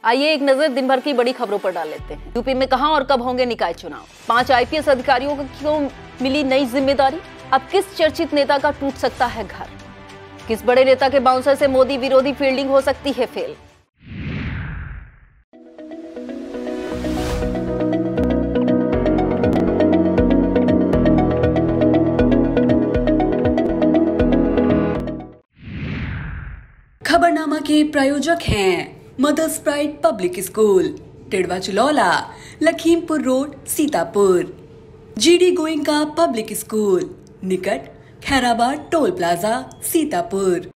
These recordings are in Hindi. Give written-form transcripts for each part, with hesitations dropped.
आइए एक नजर दिन भर की बड़ी खबरों पर डाल लेते हैं। यूपी में कहां और कब होंगे निकाय चुनाव? 5 आईपीएस अधिकारियों को क्यों मिली नई जिम्मेदारी? अब किस चर्चित नेता का टूट सकता है घर? किस बड़े नेता के बाउंसर से मोदी विरोधी फील्डिंग हो सकती है फेल? खबरनामा के प्रायोजक हैं mother's pride public school, Tidwa Chulaula, Lakhimpur road, Sitapur. GD Goenka public school, निकट खैराबाद टोल प्लाजा, सीतापुर।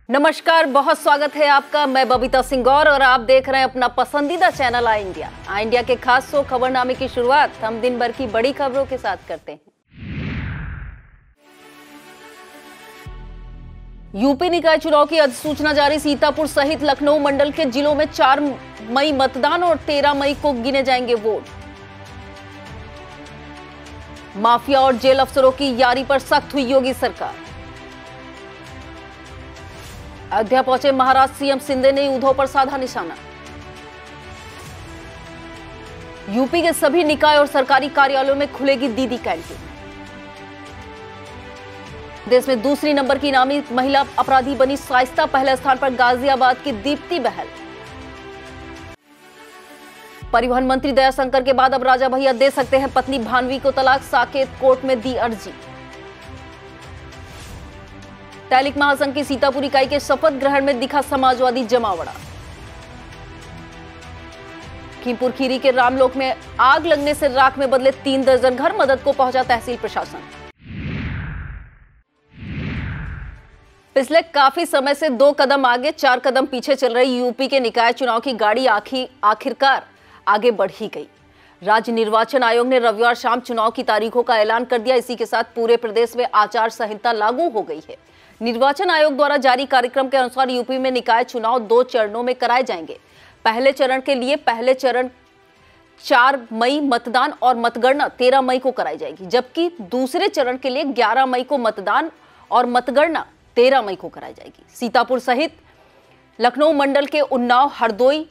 नमस्कार, बहुत स्वागत है आपका। मैं बबीता सिंह और आप देख रहे हैं अपना पसंदीदा चैनल आई इंडिया। आई इंडिया के खास शो खबरनामे की शुरुआत हम दिन भर की बड़ी खबरों के साथ करते हैं। यूपी निकाय चुनाव की अधिसूचना जारी। सीतापुर सहित लखनऊ मंडल के जिलों में 4 मई मतदान और 13 मई को गिने जाएंगे वोट। माफिया और जेल अफसरों की यारी पर सख्त हुई योगी सरकार। अयोध्या पहुंचे महाराष्ट्र सीएम शिंदे ने उद्धव पर साधा निशाना। यूपी के सभी निकाय और सरकारी कार्यालयों में खुलेगी दीदी कैंटीन। देश में दूसरी नंबर की इनामी महिला अपराधी बनी शाइस्ता, पहले स्थान पर गाजियाबाद की दीप्ति बहल। परिवहन मंत्री दयाशंकर के बाद अब राजा भैया दे सकते हैं पत्नी भानवी को तलाक, साकेत कोर्ट में दी अर्जी। तैलिक महासंघ की सीतापुर इकाई के शपथ ग्रहण में दिखा समाजवादी जमावड़ा। लखीमपुर खीरी के रामलोक में आग लगने से राख में बदले 3 दर्जन घर, मदद को पहुंचा तहसील प्रशासन। पिछले काफी समय से 2 कदम आगे 4 कदम पीछे चल रही यूपी के निकाय चुनाव की गाड़ी आखिरकार आगे बढ़ ही गई। राज्य निर्वाचन आयोग ने रविवार शाम चुनाव की तारीखों का ऐलान कर दिया। इसी के साथ पूरे प्रदेश में आचार संहिता लागू हो गई है। निर्वाचन आयोग द्वारा जारी कार्यक्रम के अनुसार यूपी में निकाय चुनाव 2 चरणों में कराए जाएंगे। पहले चरण 4 मई मतदान और मतगणना 13 मई को कराई जाएगी, जबकि दूसरे चरण के लिए 11 मई को मतदान और मतगणना 13 मई को कराई जाएगी। सीतापुर सहित लखनऊ मंडल के उन्नाव, हरदोई,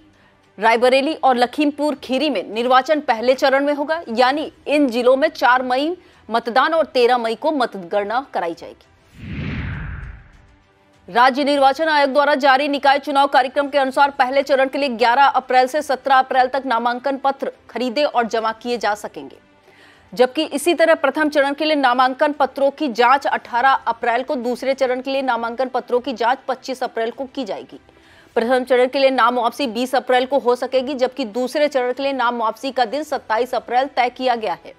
रायबरेली और लखीमपुर खीरी में निर्वाचन पहले चरण में होगा, यानी इन जिलों में 4 मई मतदान और 13 मई को मतगणना कराई जाएगी। राज्य निर्वाचन आयोग द्वारा जारी निकाय चुनाव कार्यक्रम के अनुसार पहले चरण के लिए 11 अप्रैल से 17 अप्रैल तक नामांकन पत्र खरीदे और जमा किए जा सकेंगे, जबकि इसी तरह प्रथम चरण के लिए नामांकन पत्रों की जांच 18 अप्रैल को, दूसरे चरण के लिए नामांकन पत्रों की जांच 25 अप्रैल को की जाएगी। प्रथम चरण के लिए नाम वापसी 20 अप्रैल को हो सकेगी, जबकि दूसरे चरण के लिए नाम वापसी का दिन 27 अप्रैल तय किया गया है।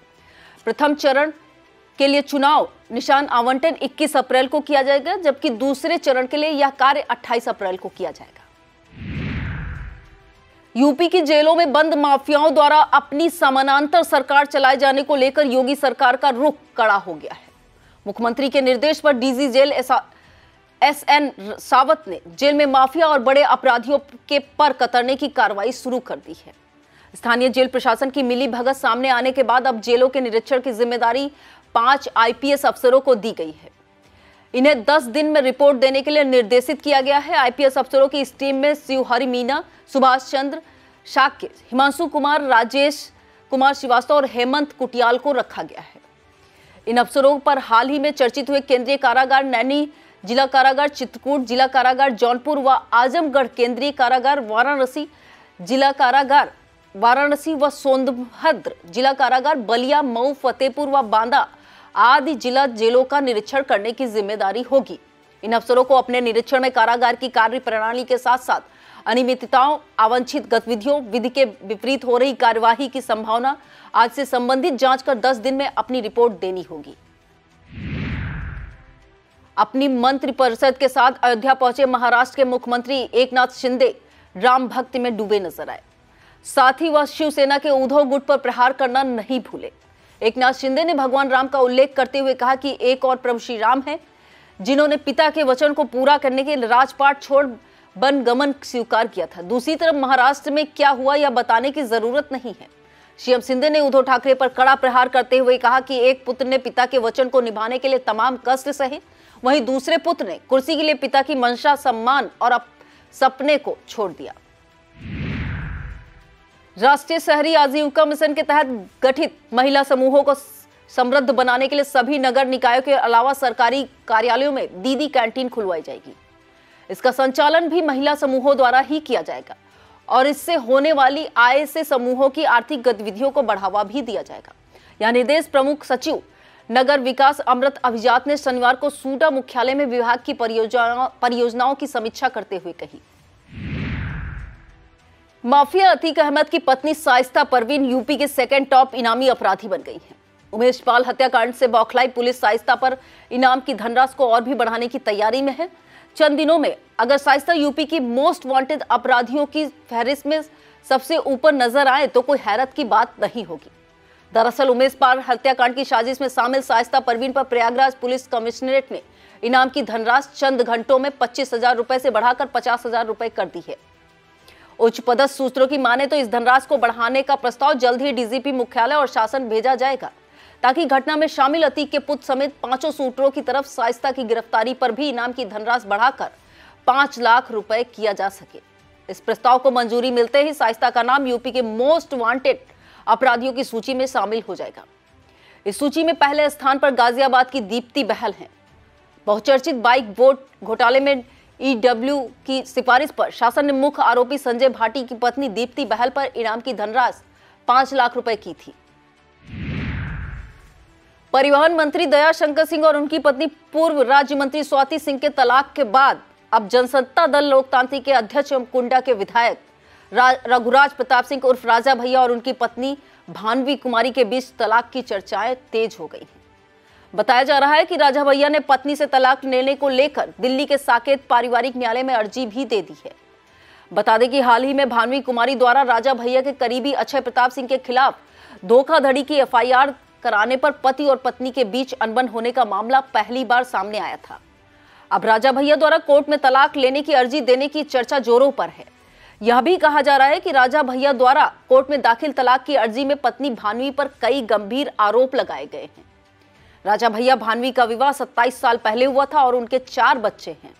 प्रथम चरण के लिए चुनाव निशान आवंटन 21 अप्रैल को किया जाएगा, जबकि दूसरे चरण के लिए यह कार्य 28 अप्रैल को किया जाएगा। यूपी की जेलों में बंद माफियाओं द्वारा अपनी समानांतर सरकार चलाए जाने को लेकर योगी सरकार का रुख कड़ा हो गया है। मुख्यमंत्री के निर्देश पर डीजी जेल SN सावत ने जेल में माफिया और बड़े अपराधियों के पर कतरने की कार्रवाई शुरू कर दी है। स्थानीय जेल प्रशासन की मिली भगत सामने आने के बाद अब जेलों के निरीक्षण की जिम्मेदारी 5 IPS अफसरों को दी गई है। इन्हें 10 दिन में रिपोर्ट देने के लिए निर्देशित किया गया है। IPS अफसरों की इस टीम में शिवहरि मीना, सुभाष चंद्र शाक्य, हिमांशु कुमार, राजेश कुमार श्रीवास्तव और हेमंत कुटियाल को रखा गया है। इन अफसरों पर हाल ही में चर्चित हुए केंद्रीय कारागार नैनी, जिला कारागार चित्रकूट, जिला कारागार जौनपुर व आजमगढ़, केंद्रीय कारागार वाराणसी, जिला कारागार वाराणसी व सोनभद्र, जिला कारागार बलिया, मऊ, फतेहपुर व बांदा आदि जिला जेलों का निरीक्षण करने की जिम्मेदारी होगी। इन अफसरों को अपने निरीक्षण में कारागार की कार्य प्रणाली के साथ साथ अनियमितताओं, अवांछित गतिविधियों, विधि के विपरीत हो रही कार्यवाही की संभावना आज से संबंधित जांच कर 10 दिन में अपनी रिपोर्ट देनी होगी। अपनी मंत्रिपरिषद के साथ अयोध्या पहुंचे महाराष्ट्र के मुख्यमंत्री एकनाथ शिंदे राम भक्ति में डूबे नजर आए। साथ ही वह शिवसेना के उद्धव गुट पर प्रहार करना नहीं भूले। एकनाथ शिंदे ने भगवान राम का उल्लेख करते हुए कहा कि एक और प्रभु श्री राम है जिन्होंने पिता के वचन को पूरा करने के लिए राजपाट छोड़ वन गमन स्वीकार किया था। दूसरी तरफ महाराष्ट्र में क्या हुआ यह बताने की जरूरत नहीं है। सीएम शिंदे ने उद्धव ठाकरे पर कड़ा प्रहार करते हुए कहा कि एक पुत्र ने पिता के वचन को निभाने के लिए तमाम कष्ट सहे, वहीं दूसरे पुत्र ने कुर्सी के लिए पिता की मंशा, सम्मान और सपने को छोड़ दिया। राष्ट्रीय शहरी आजीविका मिशन के तहत गठित महिला समूहों को समृद्ध बनाने के लिए सभी नगर निकायों के अलावा सरकारी कार्यालयों में दीदी कैंटीन खुलवाई जाएगी। इसका संचालन भी महिला समूहों द्वारा ही किया जाएगा और इससे होने वाली आय से समूहों की आर्थिक गतिविधियों को बढ़ावा भी दिया जाएगा। यह निर्देश प्रमुख सचिव नगर विकास अमृत अभिजात ने शनिवार को सूडा मुख्यालय में विभाग की परियोजनाओं की समीक्षा करते हुए कही। माफिया अतीक अहमद की पत्नी शाइस्ता परवीन यूपी के सेकंड टॉप इनामी अपराधी बन गई हैं। उमेश पाल हत्याकांड से बौखलाई पुलिस शाइस्ता पर इनाम की धनराशि को और भी बढ़ाने की तैयारी में है। चंद दिनों में अगर शाइस्ता यूपी की मोस्ट वांटेड अपराधियों की फहरिस्त में सबसे ऊपर नजर आए तो कोई हैरत की बात नहीं होगी। दरअसल उमेश पाल हत्याकांड की साजिश में शामिल शाइस्ता परवीन पर प्रयागराज पुलिस कमिश्नरेट ने इनाम की धनराशि चंद घंटों में 25,000 रुपए से बढ़ाकर 50,000 रुपए कर दी है। उच्च पदस्थ सूत्रों की माने तो इस धनराशि को बढ़ाने का प्रस्ताव जल्द ही डीजीपी मुख्यालय और शासन भेजा जाएगा ताकि घटना में शामिल अतीक के पुत्र समेत 5 शूटरों की तरफ शाइस्ता की गिरफ्तारी पर भी इनाम की धनराशि बढ़ाकर 5 लाख रुपए किया जा सके। इस प्रस्ताव को मंजूरी मिलते ही शाइस्ता का नाम यूपी के मोस्ट वांटेड अपराधियों की सूची में शामिल हो जाएगा। इस सूची में पहले स्थान पर गाजियाबाद की दीप्ति बहल हैं। बहुचर्चित बाइक वोट घोटाले में EW की सिफारिश पर शासन ने मुख्य आरोपी संजय भाटी की पत्नी दीप्ति बहल पर इनाम की धनराशि 5 लाख रुपए की थी। परिवहन मंत्री दयाशंकर सिंह और उनकी पत्नी पूर्व राज्य मंत्री स्वाति सिंह के तलाक के बाद अब जनसत्ता दल लोकतांत्रिक के अध्यक्ष एवं कुंडा के विधायक रघुराज प्रताप सिंह उर्फ राजा भैया और उनकी पत्नी भानवी कुमारी के बीच तलाक की चर्चाएं तेज हो गई हैं। बताया जा रहा है कि राजा भैया ने पत्नी से तलाक लेने को लेकर दिल्ली के साकेत पारिवारिक न्यायालय में अर्जी भी दे दी है। बता दें कि हाल ही में भानवी कुमारी द्वारा राजा भैया के करीबी अक्षय प्रताप सिंह के खिलाफ धोखाधड़ी की FIR कराने पर पति और पत्नी के बीच अनबन होने का मामला पहली बार सामने आया था। अब राजा भैया द्वारा कोर्ट में तलाक लेने की अर्जी देने की चर्चा जोरों पर है। यह भी कहा जा रहा है कि राजा भैया द्वारा कोर्ट में दाखिल तलाक की अर्जी में पत्नी भानवी पर कई गंभीर आरोप लगाए गए हैं। राजा भैया भानवी का विवाह 27 साल पहले हुआ था और उनके 4 बच्चे हैं।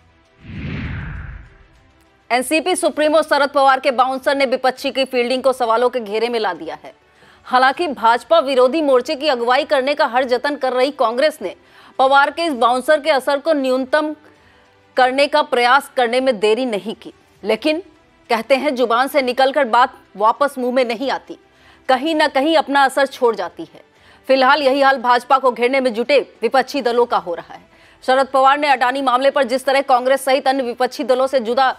एनसीपी सुप्रीमो शरद पवार के बाउंसर ने विपक्षी की फील्डिंग को सवालों के घेरे में ला दिया है। हालांकि भाजपा विरोधी मोर्चे की अगुवाई करने का हर जतन कर रही कांग्रेस ने पवार के इस बाउंसर के असर को न्यूनतम करने का प्रयास करने में देरी नहीं की, लेकिन कहते हैं जुबान से निकलकर बात वापस मुंह में नहीं आती, कहीं ना कहीं अपना असर छोड़ जाती है। फिलहाल यही हाल भाजपा को घेरने में जुटे विपक्षी दलों का हो रहा है। शरद पवार ने अडानी मामले पर जिस तरह कांग्रेस सहित अन्य विपक्षी दलों से जुड़ा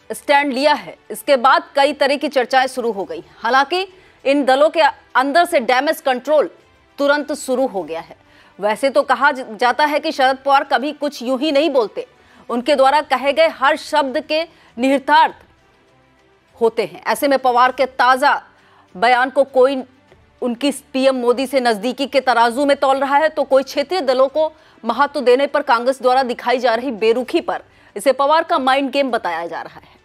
स्टैंड लिया है, इसके बाद कई तरह की चर्चाएं शुरू हो गई। हालांकि इन दलों के अंदर से डैमेज कंट्रोल तुरंत शुरू हो गया है। वैसे तो कहा जाता है कि शरद पवार कभी कुछ यूं ही नहीं बोलते, उनके द्वारा कहे गए हर शब्द के निहितार्थ होते हैं। ऐसे में पवार के ताजा बयान को कोई उनकी पीएम मोदी से नजदीकी के तराजू में तौल रहा है, तो कोई क्षेत्रीय दलों को महत्व देने पर कांग्रेस द्वारा दिखाई जा रही बेरुखी पर इसे पवार का माइंड गेम बताया जा रहा है।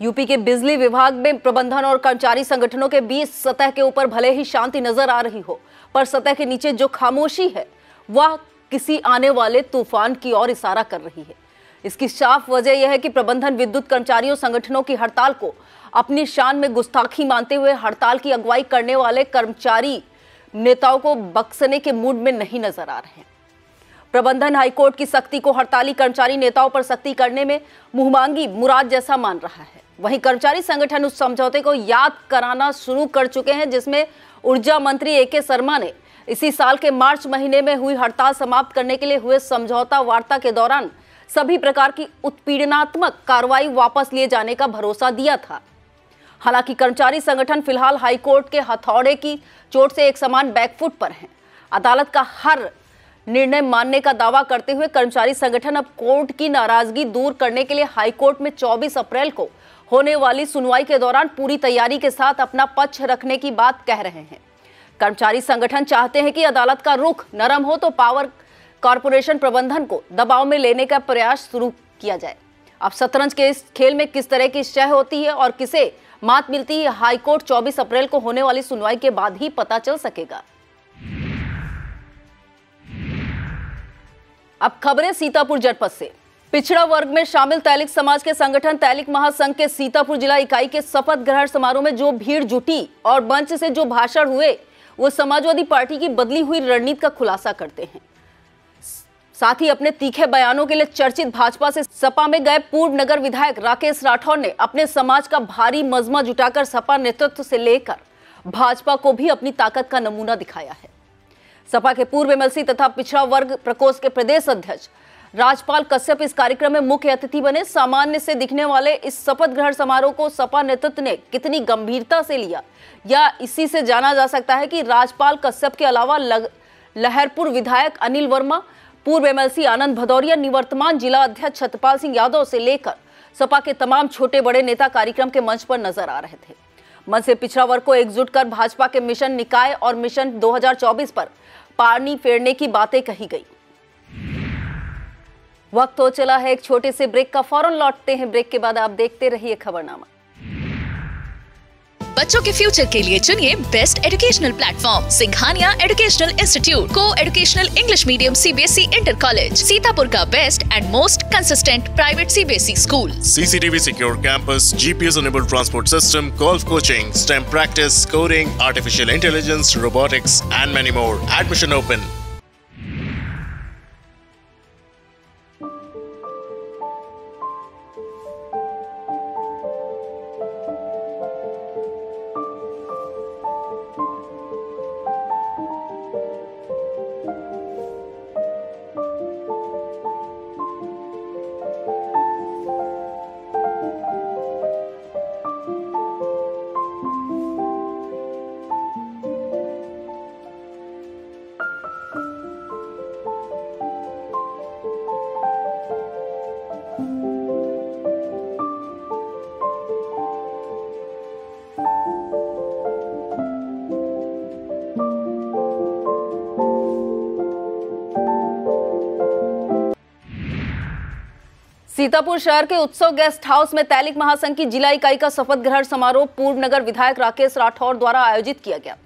यूपी के बिजली विभाग में प्रबंधन और कर्मचारी संगठनों के बीच सतह के ऊपर भले ही शांति नजर आ रही हो, पर सतह के नीचे जो खामोशी है वह किसी आने वाले तूफान की ओर इशारा कर रही है। इसकी साफ वजह यह है कि प्रबंधन विद्युत कर्मचारियों संगठनों की हड़ताल को अपनी शान में गुस्ताखी मानते हुए हड़ताल की अगुवाई करने वाले कर्मचारी नेताओं को बख्शने के मूड में नहीं नजर आ रहे हैं। प्रबंधन हाईकोर्ट की सख्ती को हड़ताली कर्मचारी नेताओं पर सख्ती करने में मुंहमांगी मुराद जैसा मान रहा है। वहीं कर्मचारी संगठन उस समझौते को याद कराना शुरू कर चुके हैं जिसमें ऊर्जा मंत्री ए.के. शर्मा ने इसी साल के मार्च महीने में हुई हड़ताल समाप्त करने के लिए हुए समझौता वार्ता के दौरान सभी प्रकार की उत्पीड़नात्मक कार्रवाई वापस लिए जाने का भरोसा दिया था। हालांकि कर्मचारी संगठन फिलहाल हाईकोर्ट के हथौड़े की चोट से एक समान बैकफुट पर हैं। अदालत का हर निर्णय मानने का दावा करते हुए कर्मचारी संगठन अब कोर्ट की नाराजगी दूर करने के लिए हाईकोर्ट में 24 अप्रैल को होने वाली सुनवाई के दौरान पूरी तैयारी के साथ अपना पक्ष रखने की बात कह रहे हैं। कर्मचारी संगठन चाहते हैं कि अदालत का रुख नरम हो तो पावर कॉरपोरेशन प्रबंधन को दबाव में लेने का प्रयास शुरू किया जाए। अब शतरंज के इस खेल में किस तरह की शय होती है और किसे मात मिलती है, हाईकोर्ट 24 अप्रैल को होने वाली सुनवाई के बाद ही पता चल सकेगा। अब खबरें सीतापुर जनपद से। पिछड़ा वर्ग में शामिल तैलिक समाज के संगठन तैलिक महासंघ के सीतापुर जिला इकाई के शपथ ग्रहण समारोह में जो भीड़ जुटी और मंच से जो भाषण हुए वो समाजवादी पार्टी की बदली हुई रणनीति का खुलासा करते हैं। साथ ही अपने तीखे बयानों के लिए चर्चित भाजपा से सपा में गए पूर्व नगर विधायक राकेश राठौर ने अपने समाज का भारी मजमा जुटाकर सपा नेतृत्व से लेकर भाजपा को भी अपनी ताकत का नमूना दिखाया है। सपा के पूर्व एमएलसी तथा पिछड़ा वर्ग प्रकोष्ठ के प्रदेश अध्यक्ष राजपाल कश्यप इस कार्यक्रम में मुख्य अतिथि बने। सामान्य से दिखने वाले इस शपथ ग्रहण समारोह को सपा नेतृत्व ने कितनी गंभीरता से लिया, या इसी से जाना जा सकता है कि राजपाल कश्यप के अलावा लहरपुर विधायक अनिल वर्मा, पूर्व एमएलसी आनंद भदौरिया, निवर्तमान जिला अध्यक्ष छत्रपाल सिंह यादव से लेकर सपा के तमाम छोटे बड़े नेता कार्यक्रम के मंच पर नजर आ रहे थे। मंच से पिछड़ा वर्ग को एकजुट कर भाजपा के मिशन निकाय और मिशन 2024 पर पानी फेरने की बातें कही गई। वक्त हो चला है एक छोटे से ब्रेक का, फौरन लौटते हैं ब्रेक के बाद। आप देखते रहिए खबरनामा। बच्चों के फ्यूचर के लिए चुनिए best educational platform Singhania educational institute, coeducational English medium CBSE inter college, Sitapur का best and most consistent private CBSE school. CCTV secure campus, GPS enabled transport system, golf coaching, STEM practice, coding, artificial intelligence, robotics and many more. Admission open. Sitapur शहर के उत्सव गेस्ट हाउस में तैलिक महासंघ की जिला इकाई का शपथ ग्रहण समारोह पूर्व नगर विधायक राकेश राठौर द्वारा आयोजित किया गया,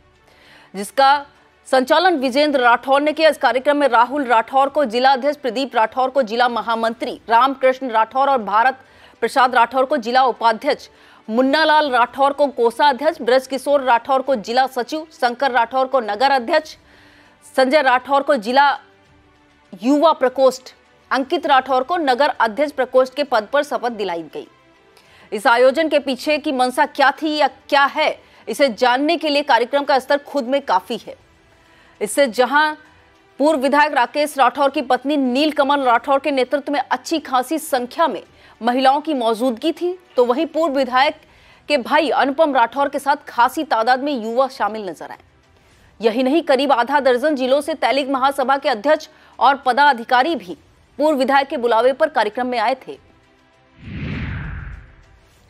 जिसका संचालन विजेंद्र राठौर ने किया। इस कार्यक्रम में राहुल राठौर को जिला अध्यक्ष, प्रदीप राठौर को जिला महामंत्री, रामकृष्ण राठौर और भारत प्रसाद राठौर को जिला उपाध्यक्ष, मुन्नालाल राठौर को कोषाध्यक्ष, ब्रज किशोर राठौर को जिला सचिव, शंकर राठौर को नगर अध्यक्ष, संजय राठौर को जिला युवा प्रकोष्ठ, अंकित राठौर को नगर अध्यक्ष प्रकोष्ठ के पद पर शपथ दिलाई गई। इस आयोजन के पीछे की मंशा क्या थी या क्या है, इसे जानने के लिए कार्यक्रम का स्तर खुद में काफी है। इससे जहां पूर्व विधायक राकेश राठौर की पत्नी नीलकमल राठौर के नेतृत्व में अच्छी खासी संख्या में महिलाओं की मौजूदगी थी, तो वहीं पूर्व विधायक के भाई अनुपम राठौर के साथ खासी तादाद में युवा शामिल नजर आए। यही नहीं, करीब आधा दर्जन जिलों से तैलिक महासभा के अध्यक्ष और पदाधिकारी भी पूर्व विधायक के बुलावे पर कार्यक्रम में आए थे।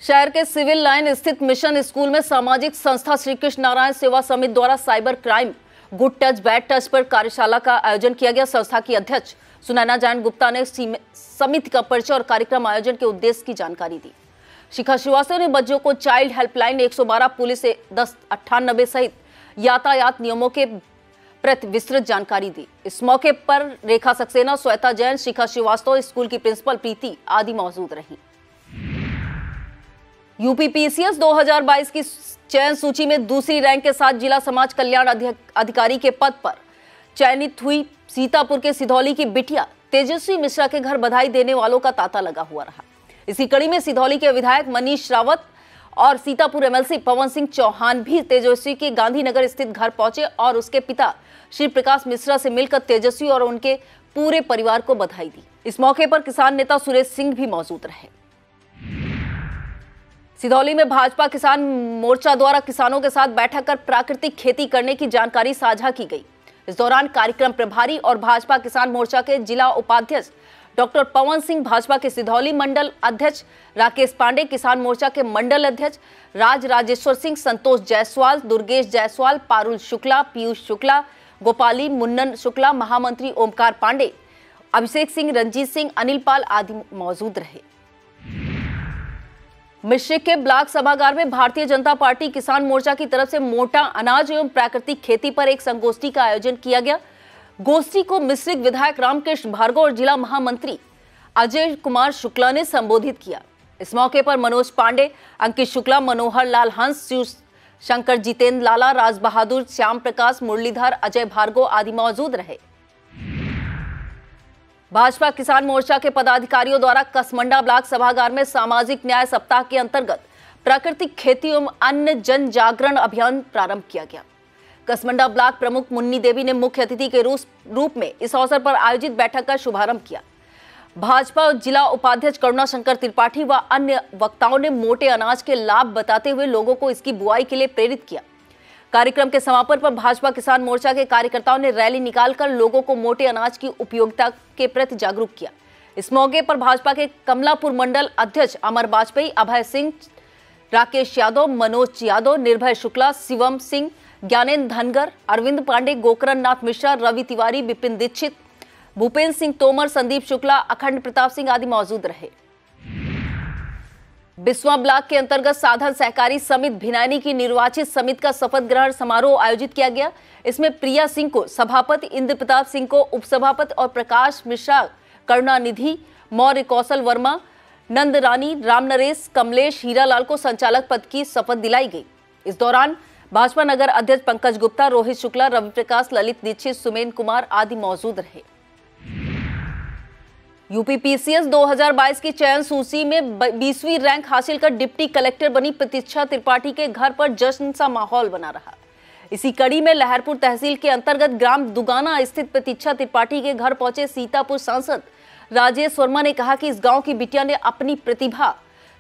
शहर के सिविल लाइन स्थित मिशन स्कूल में सामाजिक संस्था श्री कृष्ण नारायण सेवा समिति द्वारा cyber crime, good touch bad touch पर कार्यशाला का आयोजन किया गया। संस्था की अध्यक्ष सुनैना जैन गुप्ता ने समिति का परिचय और कार्यक्रम आयोजन के उद्देश्य की जानकारी दी। शिखा श्रीवास्तव ने बच्चों को चाइल्ड हेल्पलाइन 112 पुलिस 1098 सहित यातायात नियमों के प्रति विस्तृत जानकारी दी। इस मौके पर रेखा सक्सेना, श्वेता जैन, शिखा श्रीवास्तव, स्कूल की प्रिंसिपल प्रीति आदि मौजूद रहीं। यूपीपीसीएस 2022 की चयन सूची में दूसरी रैंक के साथ जिला समाज कल्याण अधिकारी के पद पर चयनित हुई सीतापुर के सिधौली की बिटिया तेजस्वी मिश्रा के घर बधाई देने वालों का तांता लगा हुआ रहा। इसी कड़ी में सिधौली के विधायक मनीष रावत और सीतापुर एमएलसी पवन सिंह चौहान भी तेजस्वी के गांधीनगर स्थित घर पहुंचे और उसके पिता श्री प्रकाश मिश्रा से मिलकर तेजस्वी और उनके पूरे परिवार को बधाई दी। इस मौके पर किसान नेता सुरेश सिंह भी मौजूद रहे। सिधौली में भाजपा किसान मोर्चा द्वारा किसानों के साथ बैठक कर प्राकृतिक खेती करने की जानकारी साझा की गई। इस दौरान कार्यक्रम प्रभारी और भाजपा किसान मोर्चा के जिला उपाध्यक्ष डॉक्टर पवन सिंह, भाजपा के सिधौली मंडल अध्यक्ष राकेश पांडे, किसान मोर्चा के मंडल अध्यक्ष राजेश्वर सिंह, संतोष जायसवाल, दुर्गेश जायसवाल, पारुल शुक्ला, पीयूष शुक्ला, गोपाली, मुन्नन शुक्ला, महामंत्री ओमकार पांडे, अभिषेक सिंह, रंजीत सिंह, अनिल पाल आदि मौजूद रहे। मिश्रिक के ब्लॉक सभागार में भारतीय जनता पार्टी किसान मोर्चा की तरफ से मोटा अनाज एवं प्राकृतिक खेती पर एक संगोष्ठी का आयोजन किया गया। गोष्ठी को मिश्रिक विधायक रामकृष्ण भार्गव और जिला महामंत्री अजय कुमार शुक्ला ने संबोधित किया। इस मौके पर मनोज पांडे, अंकित शुक्ला, मनोहर लाल हंस, शिव शंकर, जितेंद्र लाला, राज बहादुर, श्याम प्रकाश, मुरलीधर, अजय भार्गव आदि मौजूद रहे। भाजपा किसान मोर्चा के पदाधिकारियों द्वारा कसमंडा ब्लॉक सभागार में सामाजिक न्याय सप्ताह के अंतर्गत प्राकृतिक खेती एवं अन्य जन जागरण अभियान प्रारंभ किया गया। कसमंडा ब्लॉक प्रमुख मुन्नी देवी ने मुख्य अतिथि के रूप में इस अवसर पर आयोजित बैठक का शुभारंभ किया। भाजपा जिला उपाध्यक्ष करुणा शंकर त्रिपाठी व अन्य वक्ताओं ने मोटे अनाज के लाभ बताते हुए लोगों को इसकी बुआई के लिए प्रेरित किया। कार्यक्रम के समापन पर भाजपा किसान मोर्चा के कार्यकर्ताओं ने रैली निकालकर लोगों को मोटे अनाज की उपयोगिता के प्रति जागरूक किया। इस मौके पर भाजपा के कमलापुर मंडल अध्यक्ष अमर वाजपेयी, अभय सिंह, राकेश यादव, मनोज यादव, निर्भय शुक्ला, शिवम सिंह, ज्ञानेन्द्र धनगर, अरविंद पांडे, गोकरण नाथ मिश्रा, रवि तिवारी, विपिन दीक्षित, भूपेन्द्र सिंह तोमर, संदीप शुक्ला, अखंड प्रताप सिंह आदि मौजूद रहे। बिस्वा ब्लॉक के अंतर्गत साधन सहकारी समिति भिनानी की निर्वाचित समिति का शपथ ग्रहण समारोह आयोजित किया गया। इसमें प्रिया सिंह को सभापति, इंद्र प्रताप सिंह को उपसभापति और प्रकाश मिश्रा, करुणानिधि मौर्य, कौशल वर्मा, नंद रानी, राम नरेश, कमलेश, हीरालाल को संचालक पद की शपथ दिलाई गई। इस दौरान भाजपा नगर अध्यक्ष पंकज गुप्ता, रोहित शुक्ला, रवि प्रकाश, ललित दीक्षित, सुमेन कुमार आदि मौजूद रहे। यूपीपीसीएस 2022 की चयन सूची में 20वीं रैंक हासिल कर डिप्टी कलेक्टर बनी प्रतीक्षा त्रिपाठी के घर पर जश्न सा माहौल बना रहा। इसी कड़ी में लहरपुर तहसील के अंतर्गत ग्राम दुगाना स्थित प्रतीक्षा त्रिपाठी के घर पहुंचे सीतापुर सांसद राजेश वर्मा ने कहा कि इस गांव की बिटिया ने अपनी प्रतिभा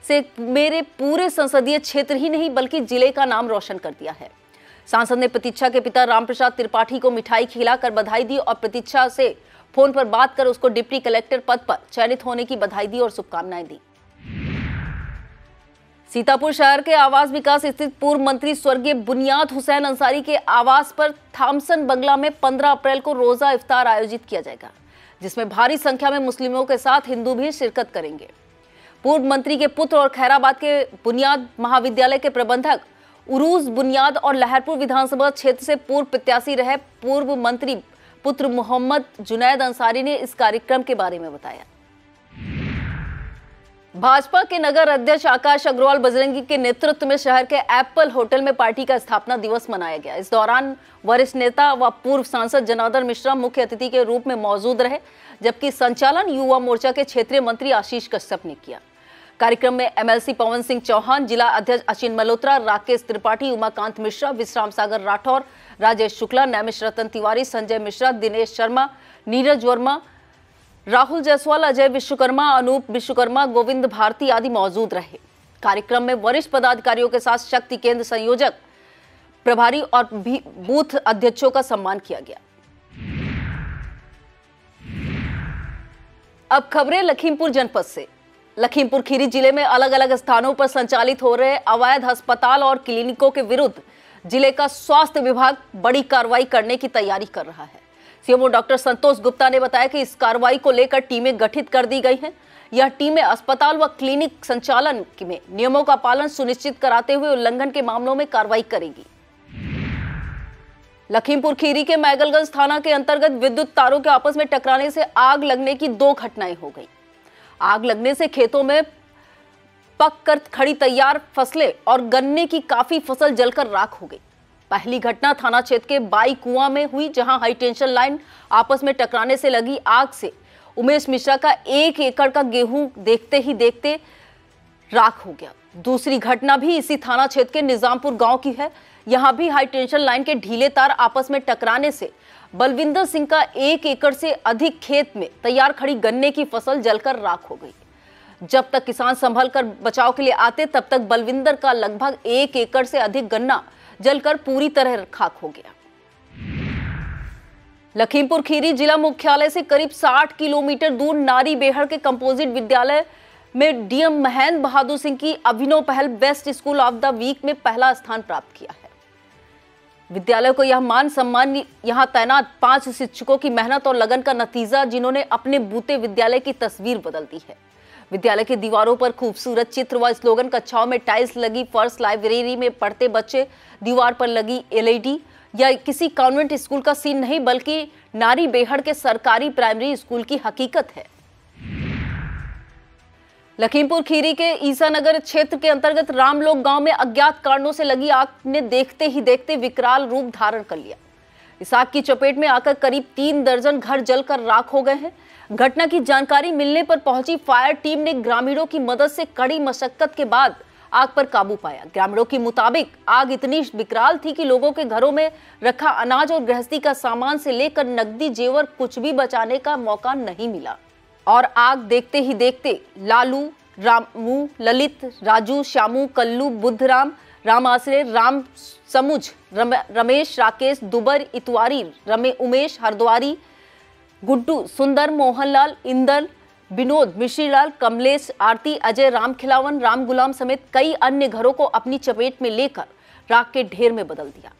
से मेरे पूरे संसदीय क्षेत्र ही नहीं बल्कि जिले का नाम रोशन कर दिया है। सांसद ने प्रतीक्षा के पिता रामप्रसाद त्रिपाठी को मिठाई खिलाकर बधाई दी और प्रतीक्षा से फोन पर बात कर उसको डिप्टी कलेक्टर पद पर चयनित होने की बधाई दी और शुभकामनाएं दी। सीतापुर शहर के आवास विकास स्थित पूर्व मंत्री स्वर्गीय बुनियाद हुसैन अंसारी के आवास पर थॉमसन बंगला में 15 अप्रैल को रोजा इफ्तार आयोजित किया जाएगा, जिसमें भारी संख्या में मुस्लिमों के साथ हिंदू भी शिरकत करेंगे। पूर्व मंत्री के पुत्र और खैराबाद के बुनियाद महाविद्यालय के प्रबंधक उरूज बुनियाद और लहरपुर विधानसभा क्षेत्र से पूर्व प्रत्याशी रहे पूर्व मंत्री पुत्र मोहम्मद जुनैद अंसारी ने इस कार्यक्रम के बारे में बताया। भाजपा के नगर अध्यक्ष आकाश अग्रवाल बजरंगी के नेतृत्व में शहर के एप्पल होटल में पार्टी का स्थापना दिवस मनाया गया। इस दौरान वरिष्ठ नेता व पूर्व सांसद जनार्दन मिश्रा मुख्य अतिथि के रूप में मौजूद रहे, जबकि संचालन युवा मोर्चा के क्षेत्रीय मंत्री आशीष कश्यप ने किया। कार्यक्रम में एमएलसी पवन सिंह चौहान, जिला अध्यक्ष अचिन मल्होत्रा, राकेश त्रिपाठी, उमाकांत मिश्रा, विश्राम सागर राठौर, राजेश शुक्ला, नैमिष रतन तिवारी, संजय मिश्रा, दिनेश शर्मा, नीरज वर्मा, राहुल जायसवाल, अजय विश्वकर्मा, अनूप विश्वकर्मा, गोविंद भारती आदि मौजूद रहे। कार्यक्रम में वरिष्ठ पदाधिकारियों के साथ शक्ति केंद्र संयोजक, प्रभारी और बूथ अध्यक्षों का सम्मान किया गया। अब खबरें लखीमपुर जनपद से। लखीमपुर खीरी जिले में अलग अलग स्थानों पर संचालित हो रहे अवैध अस्पताल और क्लिनिकों के विरुद्ध जिले का स्वास्थ्य विभाग बड़ी कार्रवाई करने की तैयारी कर रहा है। सीएमओ डॉक्टर संतोष गुप्ता ने बताया कि इस कार्रवाई को लेकर टीमें गठित कर दी गई हैं। यह टीमें अस्पताल व क्लिनिक संचालन में नियमों का पालन सुनिश्चित कराते हुए उल्लंघन के मामलों में कार्रवाई करेगी। लखीमपुर खीरी के मैगलगंज थाना के अंतर्गत विद्युत तारों के आपस में टकराने से आग लगने की 2 घटनाएं हो गई। आग लगने से खेतों में पक कर खड़ी तैयार फसलें और गन्ने की काफी फसल जलकर राख हो गई। पहली घटना थाना क्षेत्र के बाई कुआं में हुई, जहां हाई टेंशन लाइन आपस में टकराने से लगी आग से उमेश मिश्रा का 1 एकड़ का गेहूं देखते ही देखते राख हो गया। दूसरी घटना भी इसी थाना क्षेत्र के निजामपुर गांव की है। यहां भी हाई टेंशन लाइन के ढीले तार आपस में टकराने से बलविंदर सिंह का 1 एकड़ से अधिक खेत में तैयार खड़ी गन्ने की फसल जलकर राख हो गई। जब तक किसान संभल कर बचाव के लिए आते, तब तक बलविंदर का लगभग 1 एकड़ से अधिक गन्ना जलकर पूरी तरह खाक हो गया। लखीमपुर खीरी जिला मुख्यालय से करीब 60 किलोमीटर दूर नारी बेहड़ के कंपोजिट विद्यालय में डीएम महेंद्र बहादुर सिंह की अभिनव पहल best school of the week में पहला स्थान प्राप्त किया है। विद्यालय को यह मान सम्मान यहां तैनात 5 शिक्षकों की मेहनत और लगन का नतीजा, जिन्होंने अपने बूते विद्यालय की तस्वीर बदल दी है। विद्यालय की दीवारों पर खूबसूरत चित्र व स्लोगन कक्षाओं में टाइल्स लगी फर्श, लाइब्रेरी में पढ़ते बच्चे, दीवार पर लगी एलईडी या किसी कॉन्वेंट स्कूल का सीन नहीं, बल्कि नारी बेहड़ के सरकारी प्राइमरी स्कूल की हकीकत है। लखीमपुर खीरी के ईसानगर क्षेत्र के अंतर्गत रामलोक गांव में अज्ञात कारणों से लगी आग ने देखते ही देखते विकराल रूप धारण कर लिया। इस आग की चपेट में आकर करीब 3 दर्जन घर जलकर राख हो गए हैं। घटना की जानकारी मिलने पर पहुंची फायर टीम ने ग्रामीणों की मदद से कड़ी मशक्कत के बाद आग पर काबू पाया। ग्रामीणों के मुताबिक आग इतनी विकराल थी कि लोगों के घरों में रखा अनाज और गृहस्थी का सामान से लेकर नकदी जेवर कुछ भी बचाने का मौका नहीं मिला और आग देखते ही देखते लालू, रामू, ललित, राजू, श्यामू, कल्लू, बुद्धराम, राम आश्रय, राम समुझ, रमेश, राकेश, दुबर, इतवारी, उमेश, हरद्वारी, गुड्डू, सुंदर, मोहनलाल, इंदर, विनोद, मिश्रीलाल, कमलेश, आरती, अजय, राम खिलावन, राम गुलाम समेत कई अन्य घरों को अपनी चपेट में लेकर राख के ढेर में बदल दिया।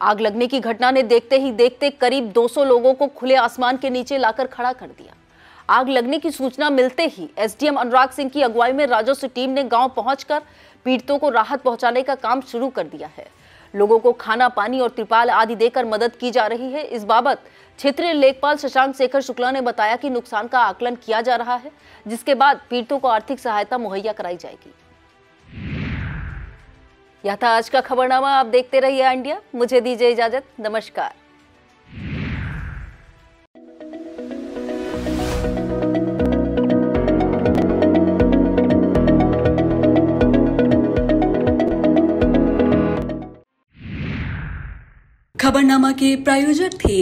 आग लगने की घटना ने देखते ही देखते करीब 200 लोगों को खुले आसमान के नीचे लाकर खड़ा कर दिया। आग लगने की सूचना मिलते ही एसडीएम अनुराग सिंह की अगुवाई में राजस्व टीम ने गांव पहुंचकर पीड़ितों को राहत पहुंचाने का काम शुरू कर दिया है। लोगों को खाना, पानी और त्रिपाल आदि देकर मदद की जा रही है। इस बाबत क्षेत्रीय लेखपाल शशांक शेखर शुक्ला ने बताया कि नुकसान का आकलन किया जा रहा है, जिसके बाद पीड़ितों को आर्थिक सहायता मुहैया कराई जाएगी। यह था आज का खबरनामा। आप देखते रहिए इंडिया। मुझे दीजिए इजाजत। नमस्कार। खबरनामा के प्रायोजक थे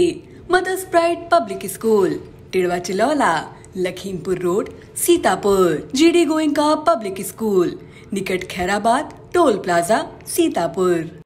mother's pride public school, Tidwa Chilaula, Lakhimpur road, Sitapur. GD Goenka public school, निकट खैराबाद टोल प्लाजा, सीतापुर।